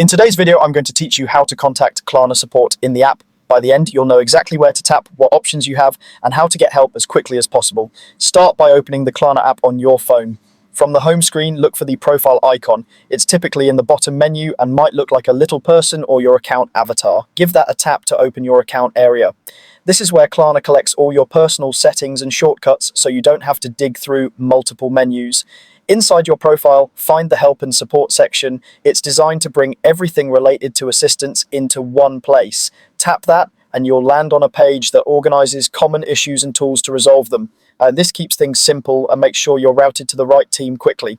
In today's video, I'm going to teach you how to contact Klarna support in the app. By the end, you'll know exactly where to tap, what options you have, and how to get help as quickly as possible. Start by opening the Klarna app on your phone. From the home screen, look for the profile icon. It's typically in the bottom menu and might look like a little person or your account avatar. Give that a tap to open your account area. This is where Klarna collects all your personal settings and shortcuts so you don't have to dig through multiple menus. Inside your profile, find the help and support section. It's designed to bring everything related to assistance into one place. Tap that and you'll land on a page that organizes common issues and tools to resolve them. This keeps things simple and makes sure you're routed to the right team quickly.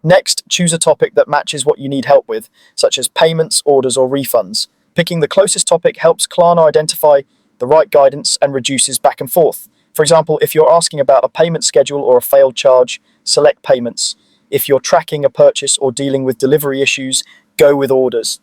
Next, choose a topic that matches what you need help with, such as payments, orders, or refunds. Picking the closest topic helps Klarna identify the right guidance and reduces back and forth. For example, if you're asking about a payment schedule or a failed charge, select payments. If you're tracking a purchase or dealing with delivery issues, go with orders.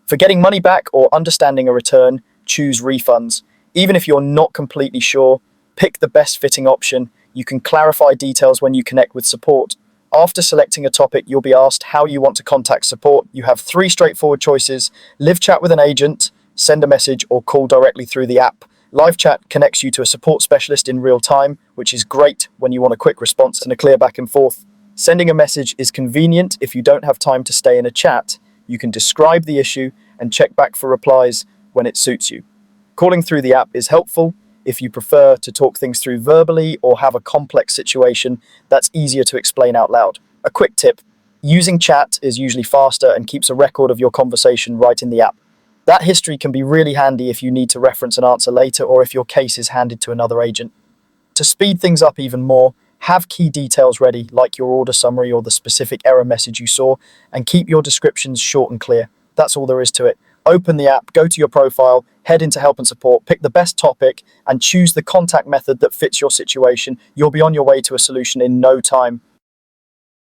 For getting money back or understanding a return, choose refunds. Even if you're not completely sure, pick the best fitting option. You can clarify details when you connect with support. After selecting a topic, you'll be asked how you want to contact support. You have 3 straightforward choices: live chat with an agent, send a message, or call directly through the app. Live chat connects you to a support specialist in real time, which is great when you want a quick response and a clear back and forth. Sending a message is convenient if you don't have time to stay in a chat. You can describe the issue and check back for replies when it suits you. Calling through the app is helpful if you prefer to talk things through verbally or have a complex situation that's easier to explain out loud. A quick tip: using chat is usually faster and keeps a record of your conversation right in the app. That history can be really handy if you need to reference an answer later or if your case is handed to another agent. To speed things up even more, have key details ready, like your order summary or the specific error message you saw, and keep your descriptions short and clear. That's all there is to it. Open the app, go to your profile, head into help and support, pick the best topic, and choose the contact method that fits your situation. You'll be on your way to a solution in no time.